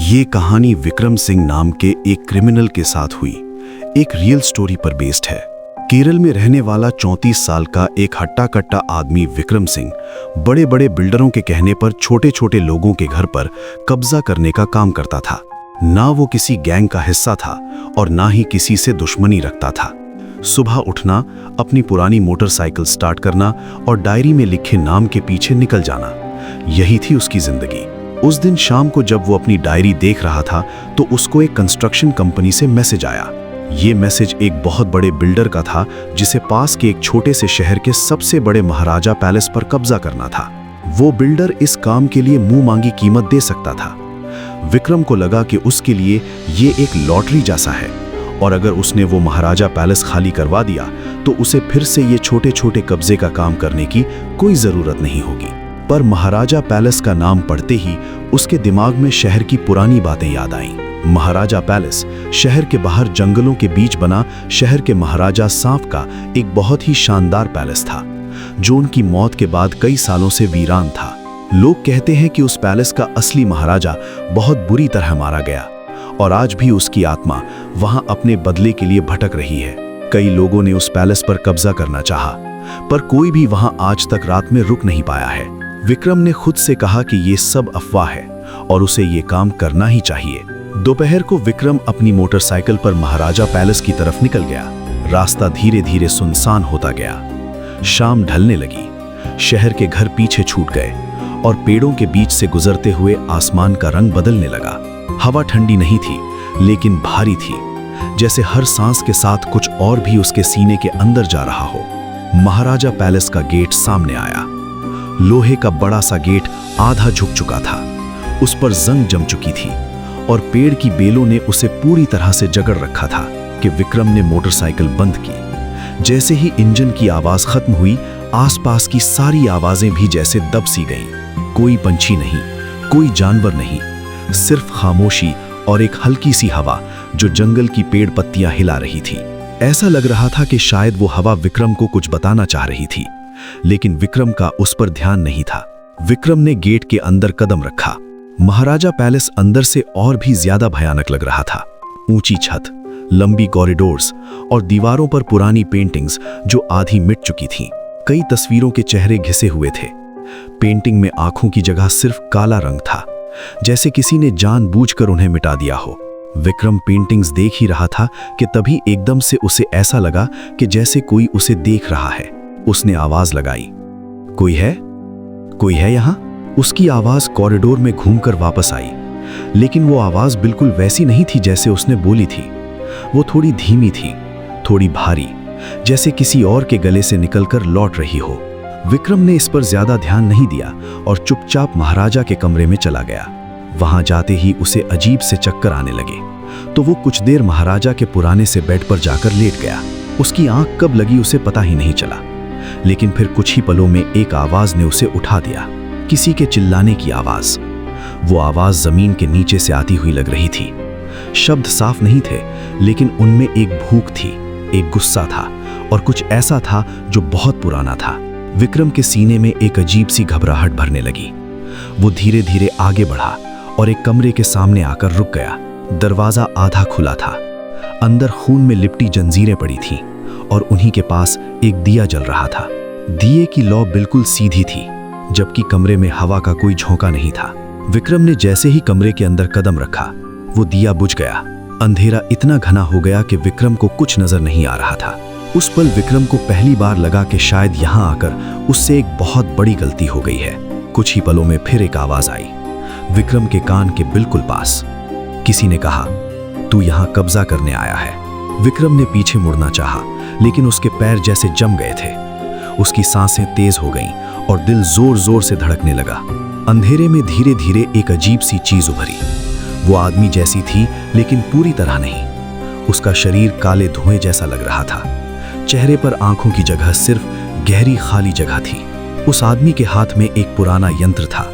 ये कहानी विक्रम सिंह नाम के एक क्रिमिनल के साथ हुई एक रियल स्टोरी पर बेस्ड है। केरल में रहने वाला 34 साल का एक हट्टा कट्टा आदमी विक्रम सिंह बड़े बड़े बिल्डरों के कहने पर छोटे छोटे लोगों के घर पर कब्जा करने का काम करता था। ना वो किसी गैंग का हिस्सा था और ना ही किसी से दुश्मनी रखता था। सुबह उठना, अपनी पुरानी मोटरसाइकिल स्टार्ट करना और डायरी में लिखे नाम के पीछे निकल जाना, यही थी उसकी जिंदगी। उस दिन शाम को जब वो अपनी डायरी देख रहा था तो उसको एक कंस्ट्रक्शन कंपनी से मैसेज आया। ये मैसेज एक बहुत बड़े बिल्डर का था जिसे पास के एक छोटे से शहर के सबसे बड़े महाराजा पैलेस पर कब्जा करना था। वो बिल्डर इस काम के लिए मुंह मांगी कीमत दे सकता था। विक्रम को लगा कि उसके लिए ये एक लॉटरी जैसा है और अगर उसने वो महाराजा पैलेस खाली करवा दिया तो उसे फिर से ये छोटे छोटे कब्जे का काम करने की कोई जरूरत नहीं होगी। पर महाराजा पैलेस का नाम पढ़ते ही उसके दिमाग में शहर की पुरानी बातें याद आईं। महाराजा पैलेस शहर के बाहर जंगलों के बीच बना शहर के महाराजा सांप का एक बहुत ही शानदार पैलेस था जो उनकी मौत के बाद कई सालों से वीरान था। लोग कहते हैं कि उस पैलेस का असली महाराजा बहुत बुरी तरह मारा गया और आज भी उसकी आत्मा वहां अपने बदले के लिए भटक रही है। कई लोगों ने उस पैलेस पर कब्जा करना चाहा, पर कोई भी वहां आज तक रात में रुक नहीं पाया है। विक्रम ने खुद से कहा कि ये सब अफवाह है और उसे ये काम करना ही चाहिए। दोपहर को विक्रम अपनी मोटरसाइकिल पर महाराजा पैलेस की तरफ निकल गया। रास्ता धीरे धीरे सुनसान होता गया। शाम ढलने लगी, शहर के घर पीछे छूट गए और पेड़ों के बीच से गुजरते हुए आसमान का रंग बदलने लगा। हवा ठंडी नहीं थी लेकिन भारी थी, जैसे हर सांस के साथ कुछ और भी उसके सीने के अंदर जा रहा हो। महाराजा पैलेस का गेट सामने आया। लोहे का बड़ा सा गेट आधा झुक चुका था, उस पर जंग जम चुकी थी और पेड़ की बेलों ने उसे पूरी तरह से जकड़ रखा था कि विक्रम ने मोटरसाइकिल बंद की। जैसे ही इंजन की आवाज खत्म हुई, आसपास की सारी आवाजें भी जैसे दब सी गईं। कोई पंछी नहीं, कोई जानवर नहीं, सिर्फ खामोशी और एक हल्की सी हवा जो जंगल की पेड़ पत्तियां हिला रही थी। ऐसा लग रहा था कि शायद वो हवा विक्रम को कुछ बताना चाह रही थी, लेकिन विक्रम का उस पर ध्यान नहीं था। विक्रम ने गेट के अंदर कदम रखा। महाराजा पैलेस अंदर से और भी ज्यादा भयानक लग रहा था। ऊंची छत, लंबी कॉरिडोर्स और दीवारों पर पुरानी पेंटिंग्स जो आधी मिट चुकी थीं। कई तस्वीरों के चेहरे घिसे हुए थे। पेंटिंग में आंखों की जगह सिर्फ काला रंग था, जैसे किसी ने जानबूझकर उन्हें मिटा दिया हो। विक्रम पेंटिंग्स देख ही रहा था कि तभी एकदम से उसे ऐसा लगा कि जैसे कोई उसे देख रहा है। उसने आवाज लगाई, कोई है? कोई है यहां? उसकी आवाज कॉरिडोर में घूमकर वापस आई, लेकिन वो आवाज बिल्कुल वैसी नहीं थी जैसे उसने बोली थी। वो थोड़ी धीमी थी, थोड़ी भारी, जैसे किसी और के गले से निकलकर लौट रही हो। विक्रम ने इस पर ज्यादा ध्यान नहीं दिया और चुपचाप महाराजा के कमरे में चला गया। वहां जाते ही उसे अजीब से चक्कर आने लगे, तो वो कुछ देर महाराजा के पुराने से बेड पर जाकर लेट गया। उसकी आंख कब लगी उसे पता ही नहीं चला, लेकिन फिर कुछ ही पलों में एक आवाज ने उसे उठा दिया, किसी के चिल्लाने की आवाज। वो आवाज जमीन के नीचे से आती हुई लग रही थी। शब्द साफ नहीं थे, लेकिन उनमें एक भूख थी, एक गुस्सा था और कुछ ऐसा था जो बहुत पुराना था। विक्रम के सीने में एक अजीब सी घबराहट भरने लगी। वो धीरे धीरे आगे बढ़ा और एक कमरे के सामने आकर रुक गया। दरवाजा आधा खुला था। अंदर खून में लिपटी जंजीरें पड़ी थीं और उन्हीं के पास एक दिया जल रहा था। दिए की लौ बिल्कुल सीधी थी, जबकि कमरे में हवा का कोई झोंका नहीं था। विक्रम ने जैसे ही कमरे के अंदर कदम रखा, वो दिया बुझ गया। अंधेरा इतना घना हो गया कि विक्रम को कुछ नजर नहीं आ रहा था। उस पल विक्रम को पहली बार लगा कि शायद यहां आकर उससे एक बहुत बड़ी गलती हो गई है। कुछ ही पलों में फिर एक आवाज आई, विक्रम के कान के बिल्कुल पास। किसी ने कहा, तू यहां कब्जा करने आया है। विक्रम ने पीछे मुड़ना चाहा, लेकिन उसके पैर जैसे जम गए थे। उसकी सांसें तेज हो गईं और दिल जोर जोर से धड़कने लगा। अंधेरे में धीरे धीरे एक अजीब सी चीज उभरी। वो आदमी जैसी थी, लेकिन पूरी तरह नहीं। उसका शरीर काले धुएं जैसा लग रहा था। चेहरे पर आंखों की जगह सिर्फ गहरी खाली जगह थी। उस आदमी के हाथ में एक पुराना यंत्र था,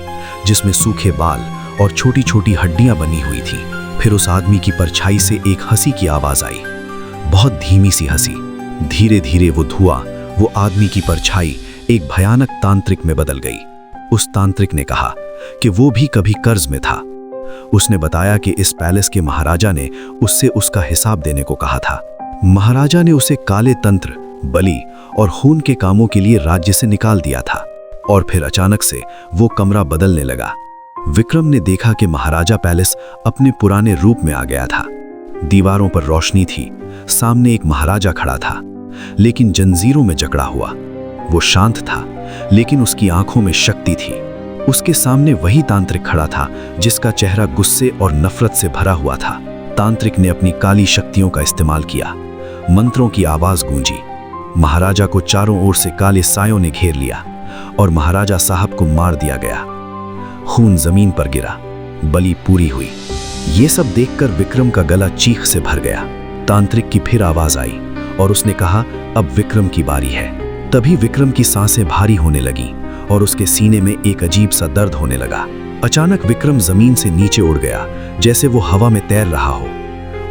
जिसमें सूखे बाल और छोटी छोटी हड्डियां बनी हुई थी। फिर उस आदमी की परछाई से एक हंसी की आवाज आई, बहुत धीमी सी हंसी। धीरे धीरे वो धुआं, वो आदमी की परछाई एक भयानक तांत्रिक में बदल गई। उस तांत्रिक ने कहा कि वो भी कभी कर्ज में था। उसने बताया कि इस पैलेस के महाराजा ने उससे उसका हिसाब देने को कहा था। महाराजा ने उसे काले तंत्र, बलि और खून के कामों के लिए राज्य से निकाल दिया था। और फिर अचानक से वो कमरा बदलने लगा। विक्रम ने देखा कि महाराजा पैलेस अपने पुराने रूप में आ गया था। दीवारों पर रोशनी थी, सामने एक महाराजा खड़ा था, लेकिन जंजीरों में जकड़ा हुआ। वो शांत था, लेकिन उसकी आंखों में शक्ति थी। उसके सामने वही तांत्रिक खड़ा था जिसका चेहरा गुस्से और नफरत से भरा हुआ था। तांत्रिक ने अपनी काली शक्तियों का इस्तेमाल किया। मंत्रों की आवाज गूंजी। महाराजा को चारों ओर से काले सायों ने घेर लिया और महाराजा साहब को मार दिया गया। खून जमीन पर गिरा, बलि पूरी हुई। ये सब देखकर विक्रम का गला चीख से भर गया। तांत्रिक की फिर आवाज आई और उसने कहा, अब विक्रम की बारी है। तभी विक्रम की सांसें भारी होने लगी और उसके सीने में एक अजीब सा दर्द होने लगा। अचानक विक्रम जमीन से नीचे उड़ गया, जैसे वो हवा में तैर रहा हो।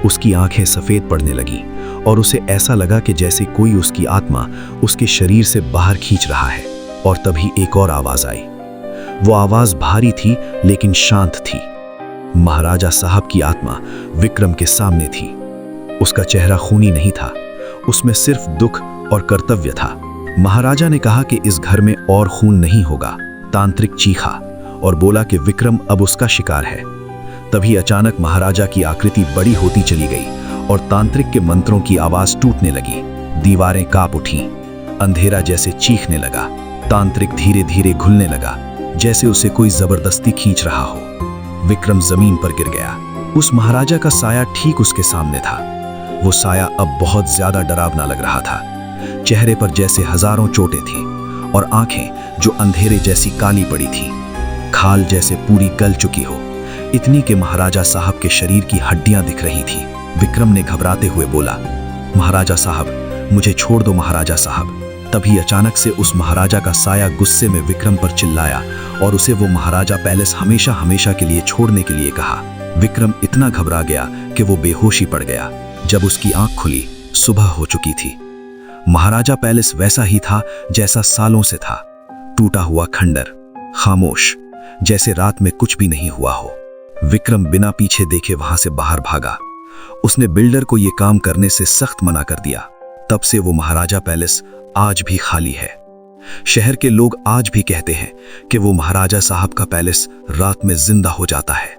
उसकी आंखें सफेद पड़ने लगी और उसे ऐसा लगा कि जैसे कोई उसकी आत्मा उसके शरीर से बाहर खींच रहा है। और तभी एक और आवाज आई। वो आवाज भारी थी लेकिन शांत थी। महाराजा साहब की आत्मा विक्रम के सामने थी। उसका चेहरा खूनी नहीं था, उसमें सिर्फ दुख और कर्तव्य था। महाराजा ने कहा कि इस घर में और खून नहीं होगा। तांत्रिक चीखा और बोला कि विक्रम अब उसका शिकार है। तभी अचानक महाराजा की आकृति बड़ी होती चली गई और तांत्रिक के मंत्रों की आवाज टूटने लगी। दीवारें कांप उठीं, अंधेरा जैसे चीखने लगा। तांत्रिक धीरे धीरे घुलने लगा, जैसे उसे कोई जबरदस्ती खींच रहा हो। विक्रम जमीन पर गिर गया। उस महाराजा का साया ठीक उसके सामने था। वो साया अब बहुत ज्यादा डरावना लग रहा था। चेहरे पर जैसे हजारों चोटें थीं और आंखें जो अंधेरे जैसी काली पड़ी थी, खाल जैसे पूरी गल चुकी हो। इतनी के महाराजा साहब के शरीर की हड्डियां दिख रही थी। विक्रम ने घबराते हुए बोला, महाराजा साहब, मुझे छोड़ दो महाराजा साहब। तभी अचानक से उस महाराजा का साया गुस्से में विक्रम पर चिल्लाया और उसे वो महाराजा पैलेस हमेशा हमेशा के लिए छोड़ने के लिए कहा। विक्रम इतना घबरा गया कि वो बेहोशी पड़ गया। जब उसकी आंख खुली, सुबह हो चुकी थी। महाराजा पैलेस वैसा ही था जैसा सालों से था, टूटा हुआ खंडर, खामोश, जैसे रात में कुछ भी नहीं हुआ हो। विक्रम बिना पीछे देखे वहां से बाहर भागा। उसने बिल्डर को यह काम करने से सख्त मना कर दिया। तब से वो महाराजा पैलेस आज भी खाली है। शहर के लोग आज भी कहते हैं कि वो महाराजा साहब का पैलेस रात में जिंदा हो जाता है।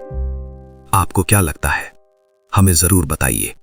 आपको क्या लगता है? हमें जरूर बताइए।